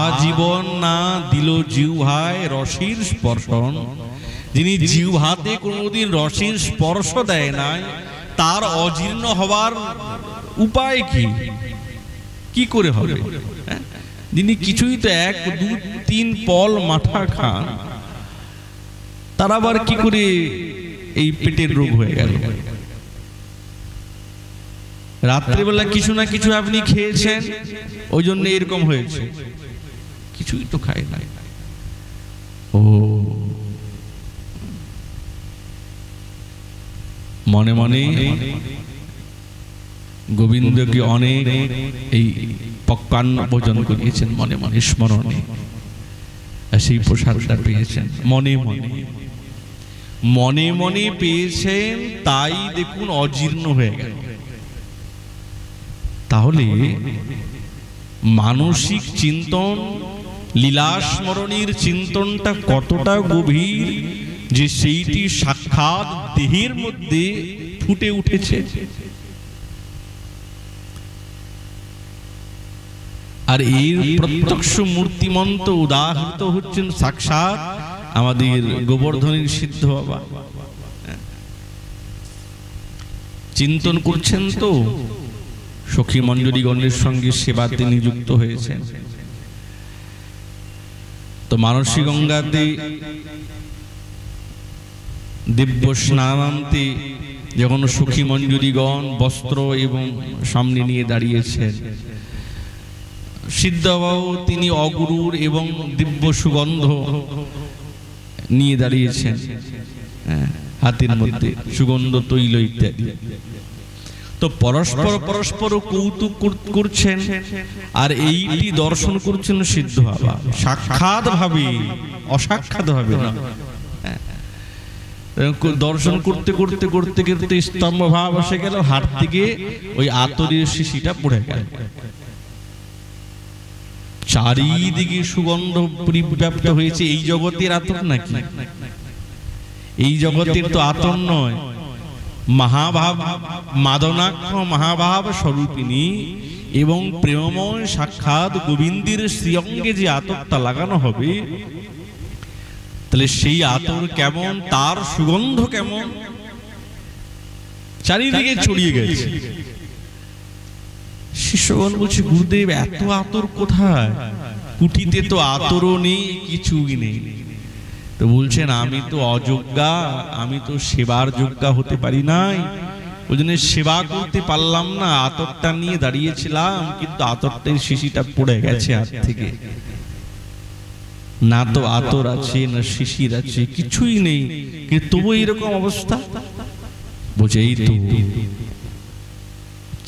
আজীবন না দিল জিহ্বায় রসের স্পর্শন। যিনি জিহ্বাতে কোনোদিন রসের স্পর্শ দেয় নাই, তার অজীর্ণ হবার উপায় কি? কি করে হবে? যিনি কিছুই তো 1, 2, 3 পল মাথা খান, তার আবার কি করে এই পেটের রোগ হয়ে গেল? রাত্রিবেলা কিছু না কিছু আপনি খেয়েছেন, ওই জন্য এরকম হয়েছে। কিছুই তো খায় না। ও মনে মনে গোবিন্দকে অনেক এই পক্কান্ন ভোজন করিয়েছেন, মনে মনে স্মরণে সেই প্রসাদটা পেয়েছেন। মনে মনে মনে মনে পেয়েছেন, তাই দেখুন অজীর্ণ হয়ে গেল। তাহলে মানসিক চিন্তন, লীলা স্মরণের চিন্তনটা কতটা গভীর যে সেইটি সাক্ষাৎ দেহের মধ্যে ফুটে উঠেছে। আর এর প্রত্যক্ষ মূর্তিমন্ত উদাহৃত হচ্ছেন সাক্ষাৎ আমাদের গোবর্ধনের সিদ্ধ বাবা। চিন্তন করছেন তো, সখী মঞ্জরীগণের সঙ্গে সেবাতে নিযুক্ত হয়েছেন। তো মানসী গঙ্গাতে দিব্য স্নানান্তে যখন সখী মঞ্জরীগণ বস্ত্র এবং সামনে নিয়ে দাঁড়িয়েছেন, সিদ্ধবাবু তিনি অগুরুর এবং দিব্য সুগন্ধ নিয়ে দাঁড়িয়েছেন, হাতের মধ্যে সুগন্ধ তৈল ইত্যাদি। তো পরস্পর পরস্পর কৌতুক করছেন, আর এইটি দর্শন করছেন সিদ্ধ বাবা সাক্ষাৎ ভাবে, অসাক্ষাৎ ভাবে না। দর্শন করতে করতে করতে করতে স্তম্ভ ভাব এসে গেল, হাত থেকে ওই আতরের শিশিটা পড়ে গেল। চারিদিকে সুগন্ধ পরিব্যাপ্ত হয়েছে। এই জগতের আতর নাকি? এই জগতের তো আতর নয়, মহাভাব মাদনাক্ষ মহাভাব স্বরূপিণী এবং প্রেমময় সাক্ষাৎ গোবিন্দের শ্রীঅঙ্গে যে আতরটা লাগানো হবে, তাহলে সেই আতর কেমন, তার সুগন্ধ কেমন, চারিদিকে ছড়িয়ে গেছে। শিষ্যগণ বলছে, গুরুদেব এত আতর কোথায়? কুটিতে তো আতরও নেই, কিছুই নেই। তো বলছেন, আমি তো অযোগ্যা, আমি তো সেবার যোগ্যা হতে পারি নাই, ওই জন্য সেবা করতে পারলাম না। আতরটা নিয়ে দাঁড়িয়েছিলাম, কিন্তু আতরটার শিশিটা পড়ে গেছে হাত থেকে। না তো আতর আছে, না শিশির আছে, কিছুই নেই, কিন্তু তবু এরকম অবস্থা। বলছে, এই তো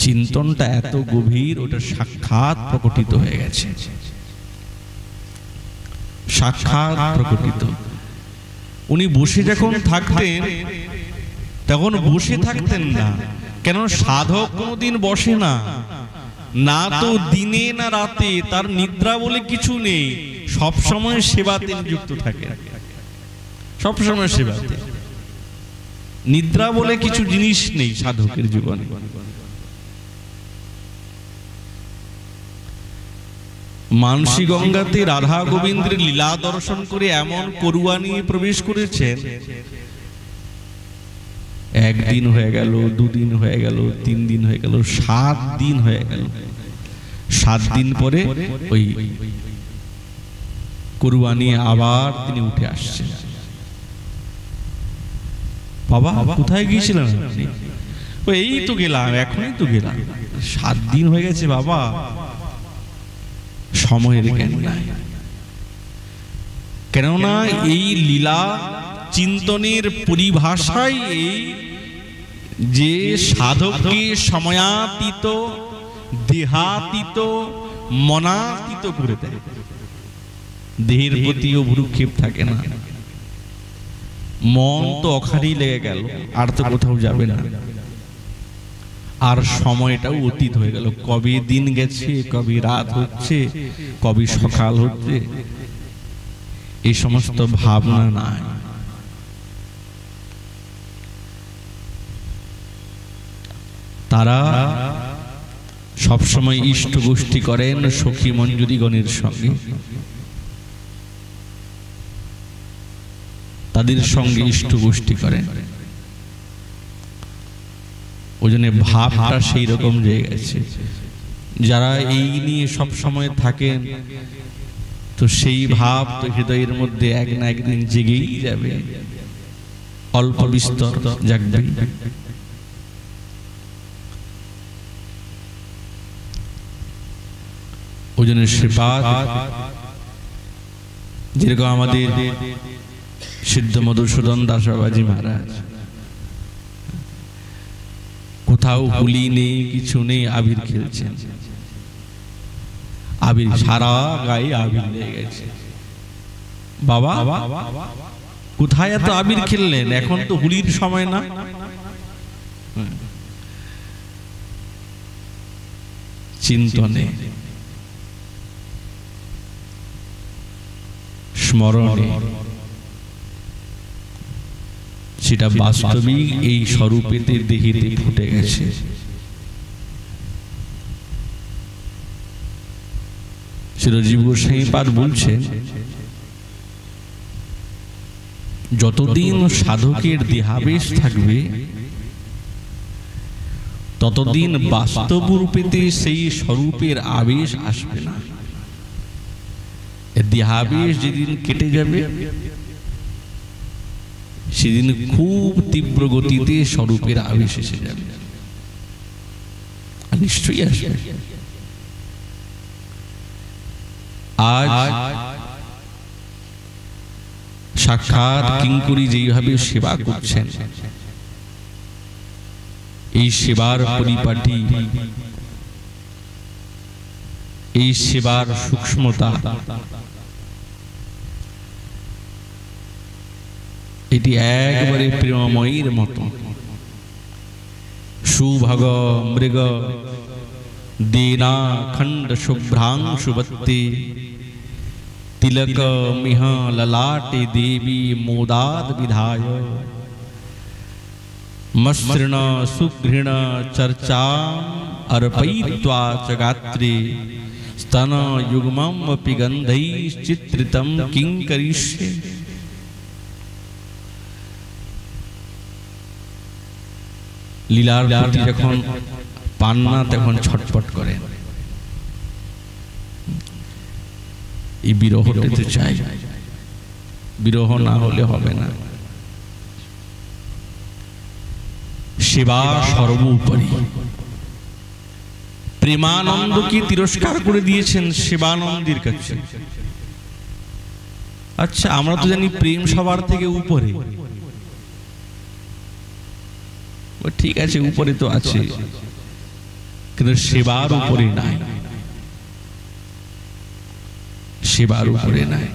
চিন্তনটা এত গভীর, ওটা সাক্ষাৎ প্রকটিত হয়ে গেছে, সাক্ষাৎ প্রকটিত। উনি বসে যখন থাকতেন, তখন বসে থাকতেন না। কেন? সাধক কোনোদিন বসে না, না তো দিনে না রাতে, তার নিদ্রা বলে কিছু নেই, সব সময় সেবাতে নিযুক্ত থাকে, সব সময় সেবাতে। নিদ্রা বলে কিছু জিনিস নেই সাধকের জীবনে। মানসী গঙ্গাতে রাধা গোবিন্দের লীলা দর্শন করে এমন করুয়া নিয়ে প্রবেশ করেছেন। একদিন হয়ে গেল, দুদিন হয়ে গেল, 3 দিন হয়ে গেল, 7 দিন হয়ে গেল। 7 দিন পরে ওই করুয়া নিয়ে আবার তিনি উঠে আসছেন। বাবা কোথায় গিয়েছিলেন আপনি? এই তো গেলাম, এখনই তো গেলাম। 7 দিন হয়ে গেছে বাবা, সময়ের জ্ঞান নাই। কেননা এই লীলা চিন্তনের পরিভাষায় এই যে সাধককে সময়াতীত, দেহাতীত, মনাতীত করে দেয়। দেহের প্রতিও ভ্রুক্ষেপ থাকে না, মন তো ওখানেই লেগে গেল, আর তো কোথাও যাবে না। আর সময়টাও অতীত হয়ে গেল, কবে দিন গেছে, কবে রাত হচ্ছে, কবে সকাল হচ্ছে, এই সমস্ত ভাবনা নাই। তারা সবসময় ইষ্ট গোষ্ঠী করেন সখী মঞ্জুরিগণের সঙ্গে, তাদের সঙ্গে ইষ্ট গোষ্ঠী করেন। ওই জন্য ভাবটা সেই রকম হয়ে গেছে। যারা এই নিয়ে সব সময় থাকেন, তো সেই ভাব তো হৃদয়ের মধ্যে এক না একদিন জেগেই যাবে, অল্প বিস্তর জাগবে। ওই জন্য শ্রীপাদ যেরকম আমাদের সিদ্ধ মধুসূদন দাস বাবাজি মহারাজ, কোথাও হুলি নেই, কিছু নেই, আবির খেলছেন। আবির সারা গায়ে আবির লেগে গেছে। বাবা কোথায় এত আবির খেললেন? এখন তো হুলির সময় না। চিন্তনে, স্মরণে, সেটা বাস্তবিক এই স্বরূপেতে দেহিতে ফুটে গেছে। চিরজীব গোস্বামীপাদ বলছেন, যতদিন সাধকের দেহাবেশ থাকবে ততদিন বাস্তব রূপেতে সেই স্বরূপের আবেশ আসবে না। দেহাবেশ যেদিন কেটে যাবে সেদিন খুব তীব্র গতিতে স্বরূপের আবেশ এসে যাবে, নিশ্চয়ই আসবে। আজ সাক্ষাৎ কিঙ্করী যেইভাবে সেবা করছেন, এই সেবার পরিপাটি, এই সেবার সূক্ষ্মতা, এটি একবারে প্রেমময়ীর মতো। সুভগ মৃগ দীনা খণ্ড শুভ্রাংশুবত্তি তিলক মিহ ললাটে দেবী মোদাদ বিধায় মসৃণ সুঘৃণ চর্चा अर्पयित्वा च गात्रे स्तन युग्मं अपि गन्धैश्चित्रितं किं करिष्ये। লীলার প্রতি যখন পান না তখন ছটফট করেন। এই বিরহটা তো চাই, বিরহ না হলে হবে না। সেবা সর্বোপরি। প্রেমানন্দকে তিরস্কার করে দিয়েছেন সেবানন্দের কাছে। আচ্ছা, আমরা তো জানি প্রেম সবার থেকে উপরে। ঠিক আছে, উপরে তো আছে, কিন্তু সেবার উপরে নাই, সেবার উপরে নাই।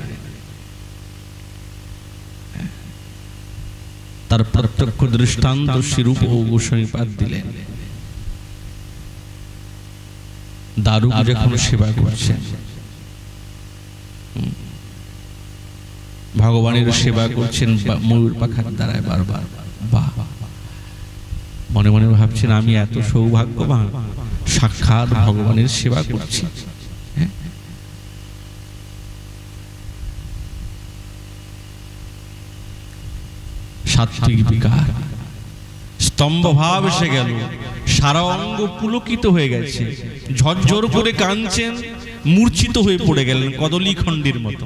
তার প্রত্যক্ষ দৃষ্টান্ত স্বরূপ গোস্বামীপাদ দিলেন। দারুক যখন সেবা করছেন, ভগবানের সেবা করছেন ময়ূর পাখার দ্বারায় বারবার, বাহ, মনে মনে ভাবছেন আমি এত সৌভাগ্যবান, সাক্ষাৎ ভগবানের সেবা করছি। সাত্বিক বিকার, স্তম্ভ ভাব এসে গেল, সারা অঙ্গ পুলকিত হয়ে গেছে, ঝরঝর করে কাঁদছেন, মূর্ছিত হয়ে পড়ে গেলেন কদলী খণ্ডের মতো।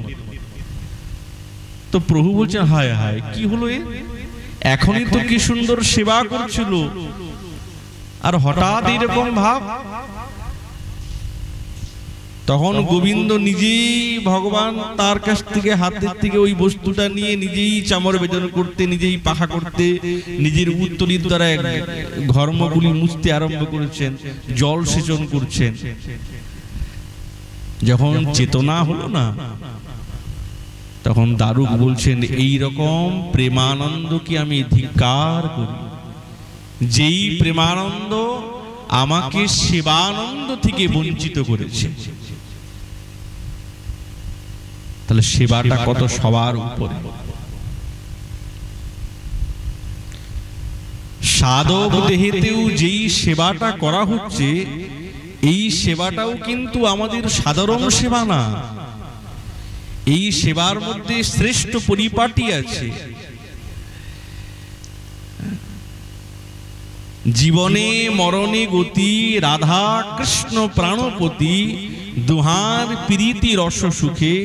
তো প্রভু বলছেন, হায় হায়, কি হলো এ? এখনই তো কি সুন্দর সেবা করছিল, আর হঠাৎ এরকম ভাব। তখন গোবিন্দ নিজেই, ভগবান তার কাছ থেকে হাতের থেকে ওই বস্তুটা নিয়ে নিজেই চামর বেদন করতে, নিজেই পাখা করতে, নিজের উত্তরীর দ্বারা ঘর্মগুলি মুছতে আরম্ভ করেছেন, জল সেচন করছেন। যখন চেতনা হলো না, তখন দারুক বলছেন, এই রকম প্রেমানন্দকে আমি ধিক্কার করি, যেই প্রেমানন্দ আমাকে সেবানন্দ থেকে বঞ্চিত করেছে। তাহলে সেবাটা কত সবার উপরে। সাধক দেহেতেও যেই সেবাটা করা হচ্ছে, এই সেবাটাও কিন্তু আমাদের সাধারণ সেবা না। এই সেবার মধ্যে শ্রেষ্ঠ পরিপাটি আছে। জীবনে মরণে গতি, রাধা কৃষ্ণ প্রাণপতি, দুহার প্রীতি রস সুখে,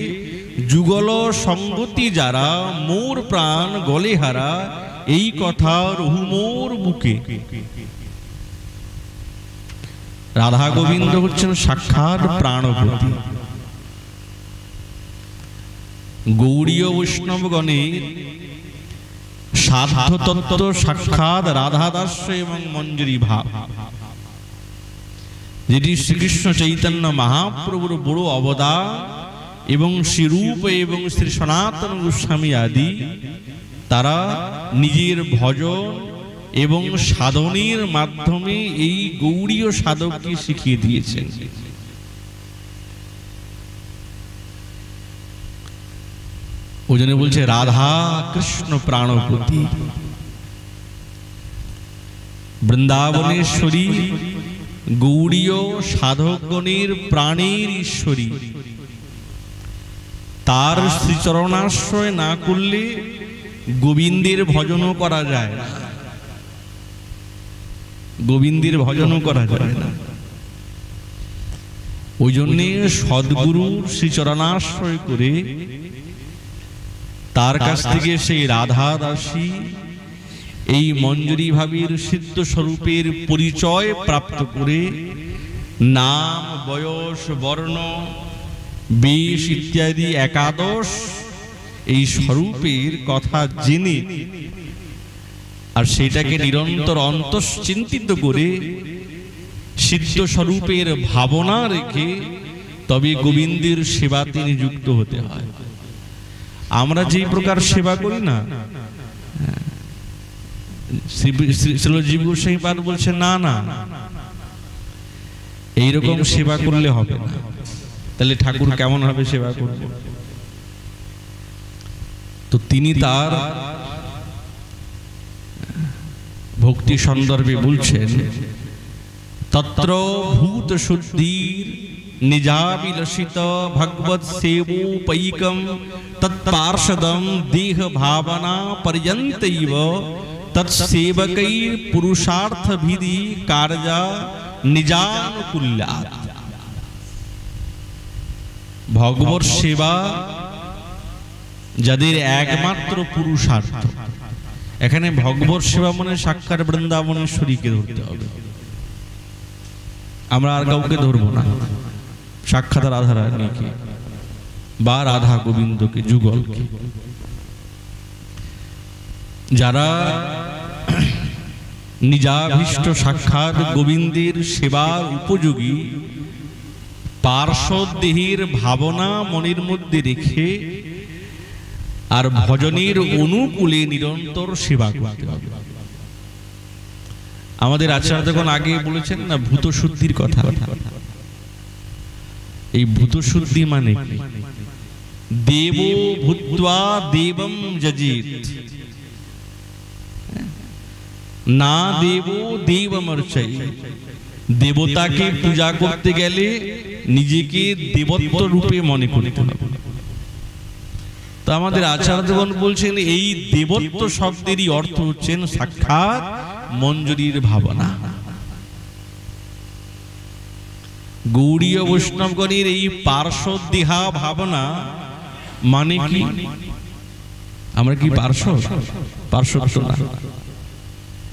যুগল সঙ্গতি যারা, মোর প্রাণ গলে হারা, এই কথা রহু মোর বুকে। রাধা গোবিন্দ হচ্ছেন সাক্ষাৎ প্রাণপতি। গৌড়ীয় বৈষ্ণবগণের সাধ্য তত্ত্ব সাক্ষাৎ রাধাদাস এবং মঞ্জুরি ভাব, যেটি শ্রীকৃষ্ণ চৈতন্য মহাপ্রভুর বড় অবদান, এবং শ্রীরূপ এবং শ্রী সনাতন গোস্বামী আদি তারা নিজের ভজন এবং সাধনের মাধ্যমে এই গৌড়ীয় সাধককে শিখিয়ে দিয়েছেন। ওই জন্য বলছে রাধা কৃষ্ণ প্রাণপতি, বৃন্দাবনেশ্বরী গৌড়ীয় সাধকগণের প্রাণের ঈশ্বরী। তার শ্রীচরণাশ্রয় না করলে গোবিন্দের ভজনও করা যায় না, গোবিন্দের ভজনও করা যায় না। ওই জন্যে সদ্গুরুর শ্রীচরণাশ্রয় করে তার কাছ থেকে সেই রাধা দাসী এই মঞ্জুরি ভাবের সিদ্ধ স্বরূপের পরিচয় প্রাপ্ত করে নাম, বয়স, বর্ণ, বেশ ইত্যাদি একাদশ এই স্বরূপের কথা জেনে আর সেটাকে নিরন্তর অন্তশ্চিন্তিত করে সিদ্ধ স্বরূপের ভাবনা রেখে তবে গোবিন্দের সেবাতে নিযুক্ত হতে হয়। আমরা যেই প্রকার সেবা করি না, জীব গোস্বামী পাদ বলছে না না, এইরকম সেবা করলে হবে না। তাহলে ঠাকুর কেমন হবে সেবা করবে? তো তিনি তার ভক্তি সন্দর্ভে বলছেন, তত্র ভূত শুদ্ধির নিজাবিলসিত ভগবৎ সেবোপৈকম তৎপার্ষদম দেহ ভাবনা পর্যন্তৈব তৎসেবকৈর পুরুষার্থভিধি কার্যা নিজানুকূল্যাৎ। ভগবৎ সেবা যাদের একমাত্র পুরুষার্থ, এখানে ভগবৎ সেবা মানে সাক্ষাৎ বৃন্দাবনেশ্বরীকে ধরতে হবে, আমরা আর কাউকে ধরবো না। সাক্ষাৎ রাধা রানীকে বা রাধা গোবিন্দকে, যুগলকে। যারা নিজাভীষ্ট সাক্ষাৎ গোবিন্দের সেবার উপযোগী পার্শ্বদ দেহের ভাবনা মনের মধ্যে রেখে আর ভজনের অনুকূলে নিরন্তর সেবা করতে হবে। আমাদের আচার্যগণ আগে বলেছেন না ভূত শুদ্ধির কথা। এই ভূত শুদ্ধি মানে দেব ভূত্বা দেবম যজিত, না দেব দেবমর্চয়। দেবতাকে পূজা করতে গেলে নিজেকে দেবত্ব রূপে মনে করতে হবে। তো আমাদের আচার্যগণ বলছেন এই দেবত্ব শব্দেরই অর্থ হচ্ছেন সাক্ষাৎ মঞ্জুরির ভাবনা। গৌড়ীয় বৈষ্ণবগণের এই পার্শ্বদ দেহা ভাবনা মানে কি? আমরা কি পার্শ্বদ না,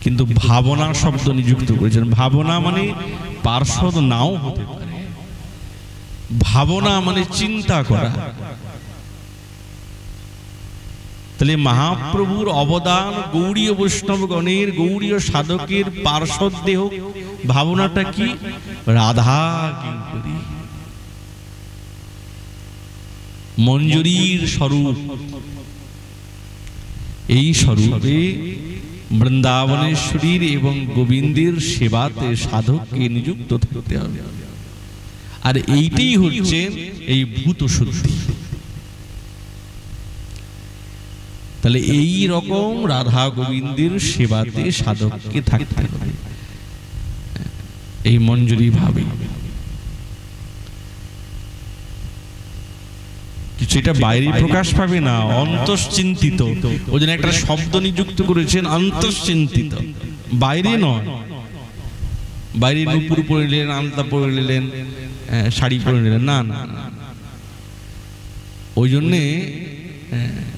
কিন্তু ভাবনা শব্দ নিযুক্ত করেছেন। ভাবনা মানে পার্শ্বদ নাও হতে পারে, ভাবনা মানে চিন্তা করা। তাহলে মহাপ্রভুর অবদান গৌড়ীয় বৈষ্ণবগণের, গৌড়ীয় সাধকের পার্শ্বদ দেহ ভাবনাটা কি? রাধা কিঙ্করী। মঞ্জুরির স্বরূপ। এই স্বরূপে বৃন্দাবনেশ্বরীর এবং গোবিন্দের সেবাতে সাধককে নিযুক্ত থাকতে হবে। আর এইটাই হচ্ছে এই ভূত শুদ্ধি। তাহলে এই রকম রাধা গোবিন্দের সেবাতে সাধককে থাকতে হবে এই মঞ্জুরি ভাবে। কিছু এটা বাইরে প্রকাশ পাবে না, অন্তশ্চিন্তিত। ওই জন্য একটা শব্দ নিযুক্ত করেছেন, অন্তশ্চিন্তিত, বাইরে নয়। বাইরে নুপুর পরে নিলেন, আলতা পরে নিলেন, শাড়ি পরে নিলেন, না না। ওই জন্যে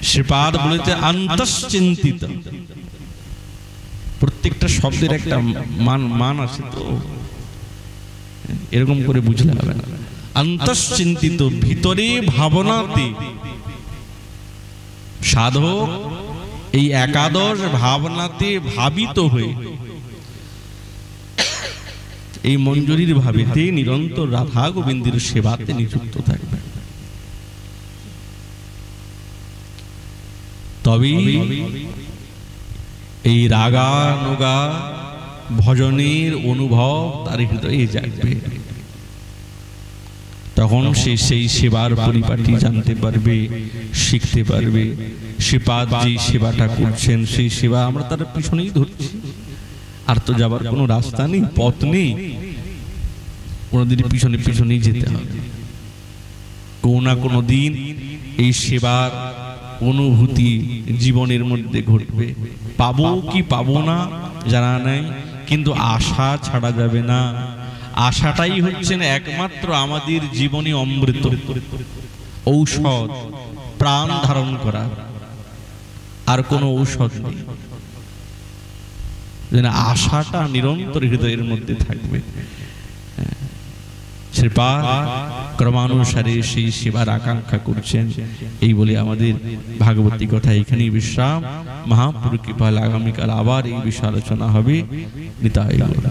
শ্রীপাদ বলেছে অন্তশ্চিন্তিত। প্রত্যেকটা শব্দের একটা মান আছে, তো এরকম করে বুঝলে হবে না। অন্তশ্চিন্তিত, ভিতরে ভাবনাতে সাধক এই একাদশ ভাবনাতে ভাবিত হয়ে এই মঞ্জুরির ভাবেতে নিরন্তর রাধা গোবিন্দের সেবাতে নিযুক্ত থাকবে। তবে এই রাগানুগা ভজনের অনুভব তার হৃদয়ে জাগবে। তখন সে সেই সেবার পরিপাটি জানতে পারবে, শিখতে পারবে। শ্রীপাদ যে সেবাটা করছেন সেই সেবা আমরা তার পিছনেই ধরছি। আর তো যাবার কোনো রাস্তা নেই, পথ নেই, ওনাদের পিছনে পিছনেই যেতে হবে। কোনো না কোনো দিন এই সেবার অনুভূতি জীবনের মধ্যে ঘটবে। পাবো কি পাবো না জানা নাই, কিন্তু আশা ছাড়া যাবে না। আশাটাই হচ্ছেন একমাত্র আমাদের জীবনে অমৃত, ঔষধ, প্রাণ ধারণ করা। আর কোনো ঔষধ নেই। আশাটা নিরন্তর হৃদয়ের মধ্যে থাকবে। শ্রীপাদ ক্রমানুসারে সেই সেবার আকাঙ্ক্ষা করছেন। এই বলে আমাদের ভাগবতী কথা এখানেই বিশ্রাম। মহাপুরুষ কৃপায় আগামীকাল আবার এই বিষয়ে আলোচনা হবে। নিতাই গৌর।